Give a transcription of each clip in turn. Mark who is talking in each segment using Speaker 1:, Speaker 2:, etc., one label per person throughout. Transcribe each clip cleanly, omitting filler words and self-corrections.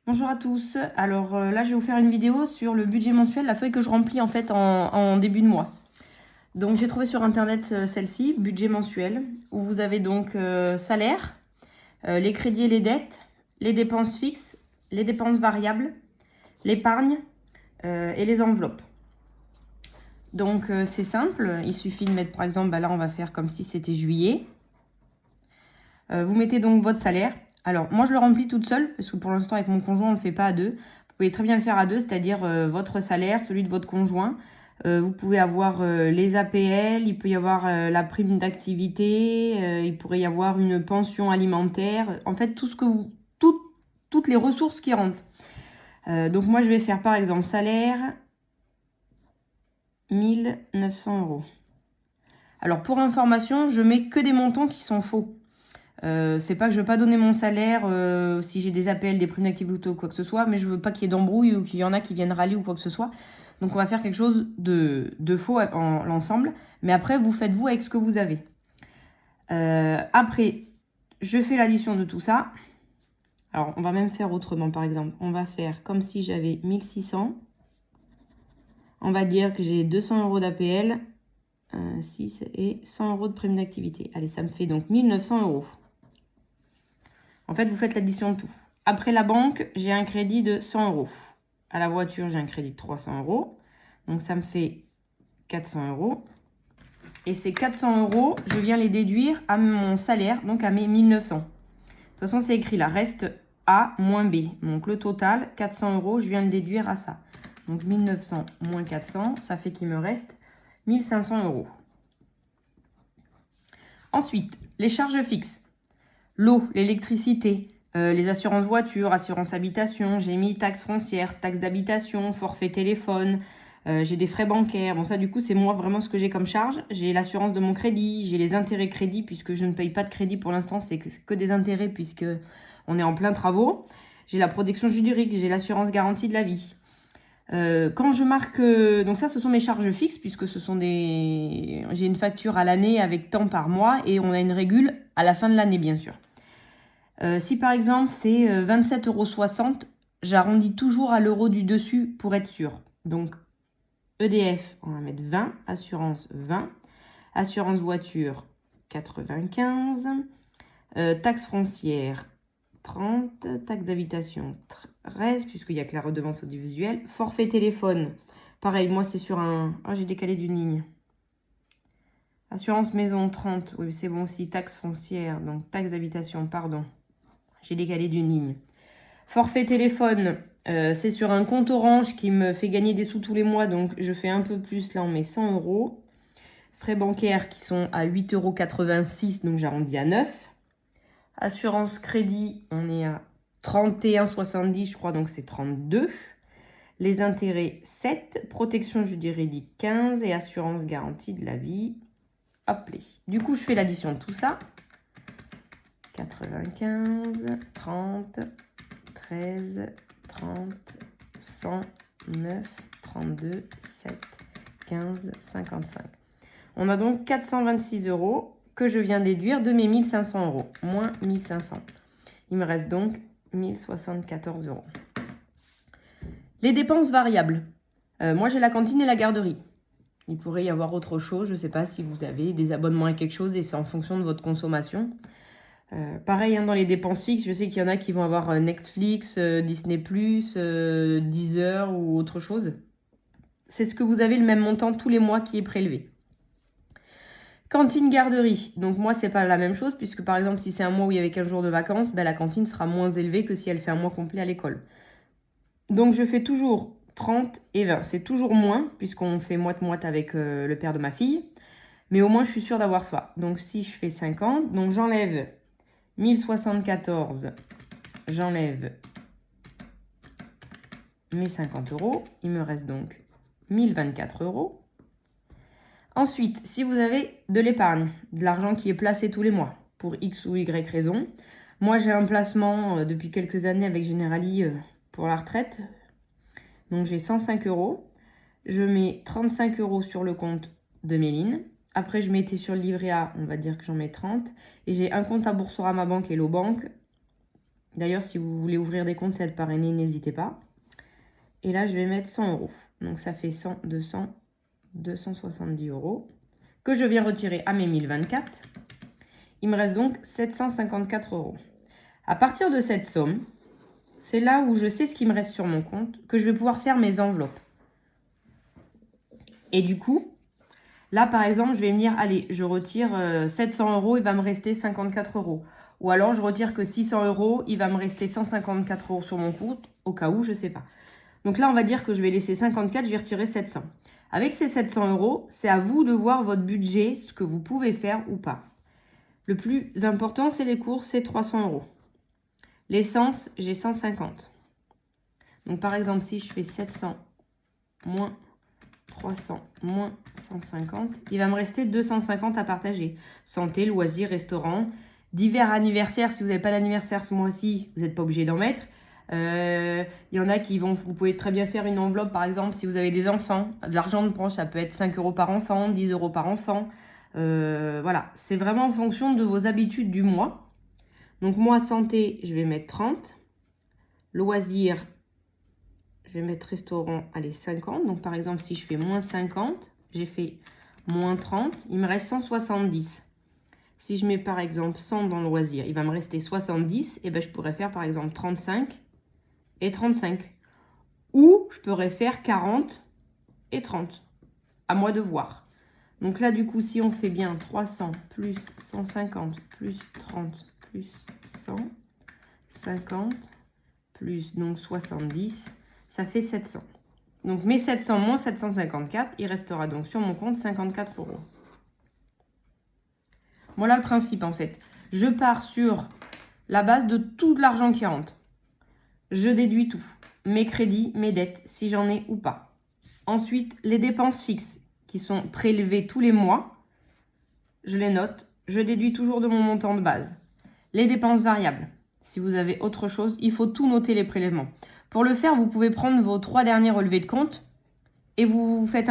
Speaker 1: Bonjour à tous. Alors là, je vais vous faire une vidéo sur le budget mensuel, la feuille que je remplis en fait en début de mois. Donc j'ai trouvé sur internet celle-ci, budget mensuel, où vous avez donc salaire, les crédits et les dettes, les dépenses fixes, les dépenses variables, l'épargne et les enveloppes. Donc c'est simple, il suffit de mettre par exemple, là on va faire comme si c'était juillet. Vous mettez donc votre salaire. Alors, moi, je le remplis toute seule, parce que pour l'instant, avec mon conjoint, on ne le fait pas à deux. Vous pouvez très bien le faire à deux, c'est-à-dire votre salaire, celui de votre conjoint. Vous pouvez avoir les APL, il peut y avoir la prime d'activité, il pourrait y avoir une pension alimentaire. En fait, tout ce que vous, toutes les ressources qui rentrent. Donc, moi, je vais faire par exemple salaire 1900 euros. Alors, pour information, je mets que des montants qui sont faux. C'est pas que je veux pas donner mon salaire si j'ai des appels, des primes d'activité ou quoi que ce soit, mais je veux pas qu'il y ait d'embrouille ou qu'il y en a qui viennent râler ou quoi que ce soit. Donc on va faire quelque chose de faux en l'ensemble. Mais après, vous faites vous avec ce que vous avez. Après, je fais l'addition de tout ça. Alors, on va même faire autrement, par exemple. On va faire comme si j'avais 1600. On va dire que j'ai 200 euros d'APL, 6 et 100 euros de prime d'activité. Allez, ça me fait donc 1900 euros. En fait, vous faites l'addition de tout. Après la banque, j'ai un crédit de 100 euros. À la voiture, j'ai un crédit de 300 euros. Donc, ça me fait 400 euros. Et ces 400 euros, je viens les déduire à mon salaire, donc à mes 1900. De toute façon, c'est écrit là, reste A moins B. Donc, le total, 400 euros, je viens le déduire à ça. Donc, 1900 moins 400, ça fait qu'il me reste 1500 euros. Ensuite, les charges fixes. L'eau, l'électricité, les assurances voitures, assurance habitation, j'ai mis taxes foncières, taxes d'habitation, forfait téléphone, j'ai des frais bancaires. Bon, ça, du coup, c'est moi vraiment ce que j'ai comme charge. J'ai l'assurance de mon crédit, j'ai les intérêts crédits, puisque je ne paye pas de crédit pour l'instant, c'est que des intérêts, puisque on est en plein travaux. J'ai la protection juridique, j'ai l'assurance garantie de la vie. Quand je marque... donc ça, ce sont mes charges fixes, puisque ce sont des... J'ai une facture à l'année avec tant par mois, et on a une régule à la fin de l'année, bien sûr. Si par exemple c'est 27,60 €, j'arrondis toujours à l'euro du dessus pour être sûr. Donc EDF, on va mettre 20, assurance 20, assurance voiture 95, taxe foncière 30, taxe d'habitation 13, puisqu'il n'y a que la redevance audiovisuelle. Forfait téléphone, pareil, moi c'est sur un... Ah, j'ai décalé d'une ligne. Assurance maison 30, oui c'est bon aussi, taxe foncière, donc taxe d'habitation, pardon. J'ai décalé d'une ligne. Forfait téléphone, c'est sur un compte Orange qui me fait gagner des sous tous les mois, donc je fais un peu plus, là on met 100 euros. Frais bancaires qui sont à 8,86 €, donc j'arrondis à 9. Assurance crédit, on est à 31,70 je crois, donc c'est 32. Les intérêts 7, protection juridique 15 et assurance garantie de la vie. Hop là. Du coup, je fais l'addition de tout ça. 95, 30, 13, 30, 109, 32, 7, 15, 55. On a donc 426 euros que je viens déduire de mes 1500 euros, moins 1500. Il me reste donc 1074 euros. Les dépenses variables. Moi, j'ai la cantine et la garderie. Il pourrait y avoir autre chose. Je ne sais pas si vous avez des abonnements à quelque chose et c'est en fonction de votre consommation. Pareil, dans les dépenses fixes, je sais qu'il y en a qui vont avoir Netflix, Disney+, Deezer ou autre chose. C'est ce que vous avez le même montant tous les mois qui est prélevé. Cantine garderie. Donc moi, c'est pas la même chose puisque par exemple, si c'est un mois où il y avait 15 jours de vacances, la cantine sera moins élevée que si elle fait un mois complet à l'école. Donc je fais toujours 30 et 20. C'est toujours moins puisqu'on fait moite-moite avec le père de ma fille. Mais au moins, je suis sûre d'avoir ça. Donc si je fais 50, donc j'enlève 1074, j'enlève mes 50 euros. Il me reste donc 1024 euros. Ensuite, si vous avez de l'épargne, de l'argent qui est placé tous les mois, pour X ou Y raison, moi j'ai un placement depuis quelques années avec Generali pour la retraite. Donc j'ai 105 euros. Je mets 35 euros sur le compte de Méline. Après, je mettais sur le livret A, on va dire que j'en mets 30. Et j'ai un compte à Boursorama Banque et Hello Bank D'ailleurs, si vous voulez ouvrir des comptes et être parrainé, n'hésitez pas. Et là, je vais mettre 100 €. Donc, ça fait 100, 200, 270 € que je viens retirer à mes 1024. Il me reste donc 754 €. À partir de cette somme, c'est là où je sais ce qui me reste sur mon compte, que je vais pouvoir faire mes enveloppes. Et du coup, là, par exemple, je vais me dire, allez, je retire 700 €, il va me rester 54 €. Ou alors, je retire que 600 €, il va me rester 154 € sur mon compte, au cas où, je ne sais pas. Donc là, on va dire que je vais laisser 54, je vais retirer 700. Avec ces 700 €, c'est à vous de voir votre budget, ce que vous pouvez faire ou pas. Le plus important, c'est les courses, c'est 300 €. L'essence, j'ai 150. Donc, par exemple, si je fais 700 moins 300 moins 150, il va me rester 250 à partager. Santé, loisirs, restaurant, divers anniversaires. Si vous n'avez pas d'anniversaire ce mois-ci, vous n'êtes pas obligé d'en mettre. Il y en a qui vont, vous pouvez très bien faire une enveloppe, par exemple, si vous avez des enfants. De l'argent de poche, ça peut être 5 € par enfant, 10 € par enfant. Voilà, c'est vraiment en fonction de vos habitudes du mois. Donc moi, santé, je vais mettre 30. Loisirs, je vais mettre restaurant, allez, 50. Donc par exemple, si je fais moins 50, j'ai fait moins 30, il me reste 170. Si je mets par exemple 100 dans le loisir, il va me rester 70. Et ben je pourrais faire par exemple 35 et 35. Ou je pourrais faire 40 et 30. À moi de voir. Donc là, du coup, si on fait bien 300 plus 150 plus 30 plus 100, 50 plus donc 70, ça fait 700. Donc mes 700 moins 754, il restera donc sur mon compte 54 €. Voilà le principe en fait. Je pars sur la base de tout l'argent qui rentre. Je déduis tout. Mes crédits, mes dettes, si j'en ai ou pas. Ensuite, les dépenses fixes qui sont prélevées tous les mois, je les note. Je déduis toujours de mon montant de base. Les dépenses variables. Si vous avez autre chose, il faut tout noter les prélèvements. Pour le faire, vous pouvez prendre vos 3 derniers relevés de compte et vous faites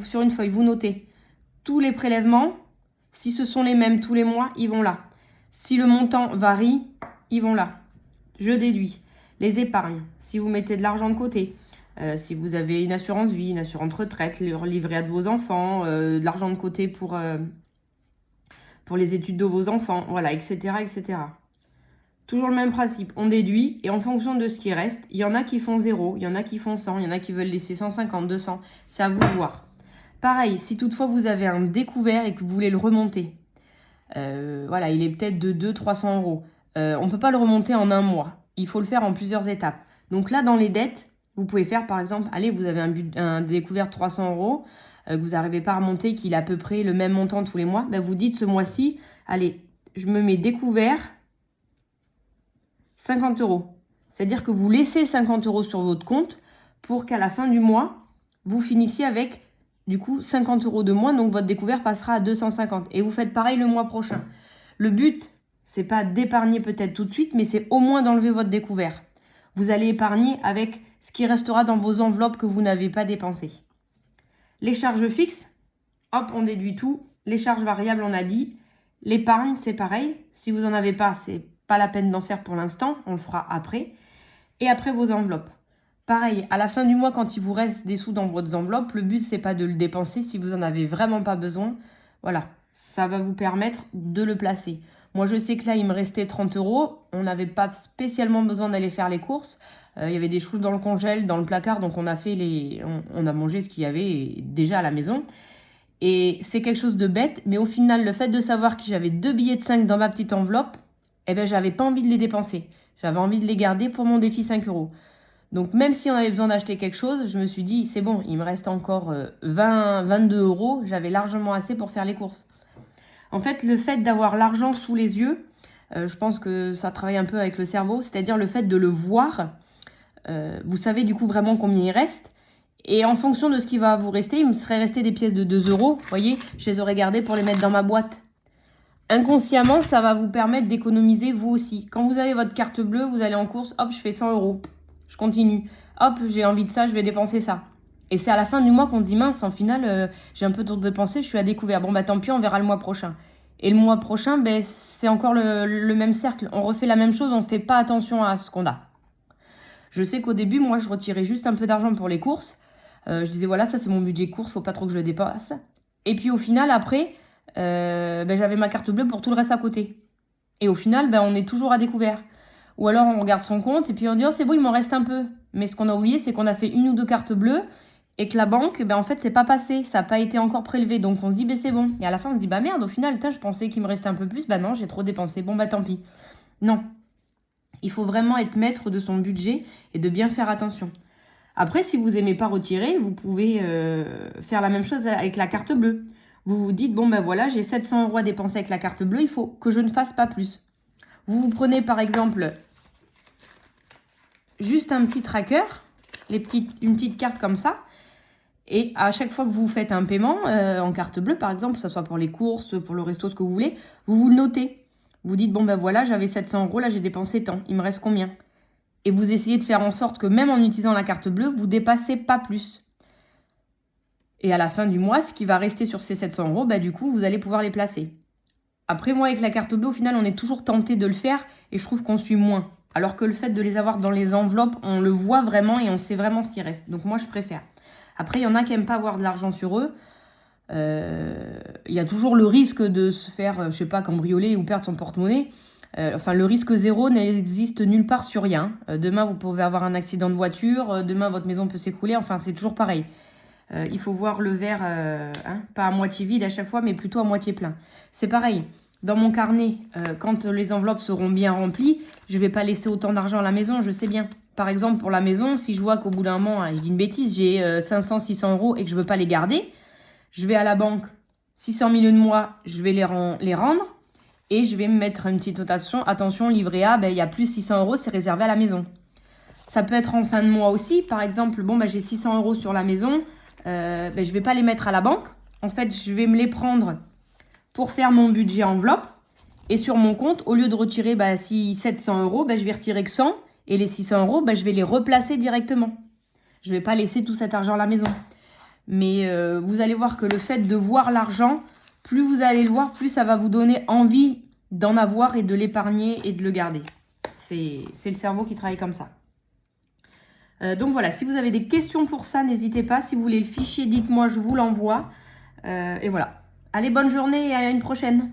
Speaker 1: sur une feuille, vous notez tous les prélèvements. Si ce sont les mêmes tous les mois, ils vont là. Si le montant varie, ils vont là. Je déduis. Les épargnes, si vous mettez de l'argent de côté, si vous avez une assurance vie, une assurance retraite, le livret A de vos enfants, de l'argent de côté pour les études de vos enfants, voilà, etc., etc. Toujours le même principe, on déduit et en fonction de ce qui reste, il y en a qui font 0, il y en a qui font 100, il y en a qui veulent laisser 150, 200, c'est à vous de voir. Pareil, si toutefois vous avez un découvert et que vous voulez le remonter, voilà, il est peut-être de 200-300 €. On ne peut pas le remonter en un mois, il faut le faire en plusieurs étapes. Donc là, dans les dettes, vous pouvez faire par exemple, allez, vous avez un découvert de 300 €, que vous n'arrivez pas à remonter, qu'il a à peu près le même montant tous les mois, ben vous dites ce mois-ci, allez, je me mets découvert 50 €. C'est-à-dire que vous laissez 50 € sur votre compte pour qu'à la fin du mois, vous finissiez avec du coup 50 € de moins, donc votre découvert passera à 250. Et vous faites pareil le mois prochain. Le but, c'est pas d'épargner peut-être tout de suite, mais c'est au moins d'enlever votre découvert. Vous allez épargner avec ce qui restera dans vos enveloppes que vous n'avez pas dépensées. Les charges fixes, hop, on déduit tout. Les charges variables, on a dit. L'épargne, c'est pareil. Si vous n'en avez pas, c'est pas la peine d'en faire pour l'instant. On le fera après. Et après, vos enveloppes. Pareil, à la fin du mois, quand il vous reste des sous dans votre enveloppe, le but, c'est pas de le dépenser si vous n'en avez vraiment pas besoin. Voilà, ça va vous permettre de le placer. Moi, je sais que là, il me restait 30 €. On n'avait pas spécialement besoin d'aller faire les courses. Il y avait des choses dans le congèle, dans le placard, donc on a mangé ce qu'il y avait déjà à la maison. Et c'est quelque chose de bête, mais au final, le fait de savoir que j'avais 2 billets de 5 dans ma petite enveloppe, eh ben, j'avais pas envie de les dépenser. J'avais envie de les garder pour mon défi 5 €. Donc, même si on avait besoin d'acheter quelque chose, je me suis dit, c'est bon, il me reste encore 22 €. J'avais largement assez pour faire les courses. En fait, le fait d'avoir l'argent sous les yeux, je pense que ça travaille un peu avec le cerveau, c'est-à-dire le fait de le voir. Vous savez du coup vraiment combien il reste. Et en fonction de ce qui va vous rester, il me serait resté des pièces de 2 €. Vous voyez, je les aurais gardées pour les mettre dans ma boîte. Inconsciemment, ça va vous permettre d'économiser vous aussi. Quand vous avez votre carte bleue, vous allez en course, hop, je fais 100 €. Je continue. Hop, j'ai envie de ça, je vais dépenser ça. Et c'est à la fin du mois qu'on se dit, mince, en final, j'ai un peu trop dépensé, je suis à découvert. Bon, bah tant pis, on verra le mois prochain. Et le mois prochain, ben, c'est encore le même cercle. On refait la même chose, on ne fait pas attention à ce qu'on a. Je sais qu'au début, moi, je retirais juste un peu d'argent pour les courses. Je disais, voilà, ça c'est mon budget course, faut pas trop que je le dépasse. Et puis au final, après, ben, j'avais ma carte bleue pour tout le reste à côté. Et au final, ben, on est toujours à découvert. Ou alors on regarde son compte et puis on dit, oh c'est bon, il m'en reste un peu. Mais ce qu'on a oublié, c'est qu'on a fait 1 ou 2 cartes bleues et que la banque, ben, en fait, c'est pas passé, ça n'a pas été encore prélevé. Donc on se dit, ben c'est bon. Et à la fin, on se dit, bah merde, au final, je pensais qu'il me restait un peu plus. Bah non, j'ai trop dépensé. Bon, bah tant pis. Non. Il faut vraiment être maître de son budget et de bien faire attention. Après, si vous n'aimez pas retirer, vous pouvez faire la même chose avec la carte bleue. Vous vous dites, bon ben voilà, j'ai 700 € à dépenser avec la carte bleue, il faut que je ne fasse pas plus. Vous prenez par exemple juste un petit tracker, une petite carte comme ça, et à chaque fois que vous faites un paiement en carte bleue, par exemple, que ce soit pour les courses, pour le resto, ce que vous voulez, vous le notez. Vous dites, bon ben voilà, j'avais 700 €, là j'ai dépensé tant, il me reste combien? Et vous essayez de faire en sorte que même en utilisant la carte bleue, vous ne dépassez pas plus. Et à la fin du mois, ce qui va rester sur ces 700 €, bah, du coup, vous allez pouvoir les placer. Après, moi, avec la carte bleue, au final, on est toujours tenté de le faire et je trouve qu'on suit moins. Alors que le fait de les avoir dans les enveloppes, on le voit vraiment et on sait vraiment ce qui reste. Donc moi, je préfère. Après, il y en a qui n'aiment pas avoir de l'argent sur eux. Il y a toujours le risque de se faire, je sais pas, cambrioler ou perdre son porte-monnaie. Enfin, le risque zéro n'existe nulle part sur rien. Demain, vous pouvez avoir un accident de voiture. Demain, votre maison peut s'écrouler. Enfin, c'est toujours pareil. Il faut voir le verre, pas à moitié vide à chaque fois, mais plutôt à moitié plein. C'est pareil. Dans mon carnet, quand les enveloppes seront bien remplies, je ne vais pas laisser autant d'argent à la maison, je sais bien. Par exemple, pour la maison, si je vois qu'au bout d'un moment, je dis une bêtise, j'ai 500, 600 € et que je ne veux pas les garder, je vais à la banque, 600 000 de moi, je vais les rendre et je vais me mettre une petite notation. Attention, livret A, ben, il y a plus 600 €, c'est réservé à la maison. Ça peut être en fin de mois aussi. Par exemple, bon, ben, j'ai 600 € sur la maison, ben, je ne vais pas les mettre à la banque. En fait, je vais me les prendre pour faire mon budget enveloppe. Et sur mon compte, au lieu de retirer 700 €, ben, je vais retirer que 100. Et les 600 €, ben, je vais les replacer directement. Je ne vais pas laisser tout cet argent à la maison. Mais vous allez voir que le fait de voir l'argent, plus vous allez le voir, plus ça va vous donner envie d'en avoir et de l'épargner et de le garder. C'est le cerveau qui travaille comme ça. Donc voilà, si vous avez des questions pour ça, n'hésitez pas. Si vous voulez le fichier, dites-moi, je vous l'envoie. Et voilà. Allez, bonne journée et à une prochaine.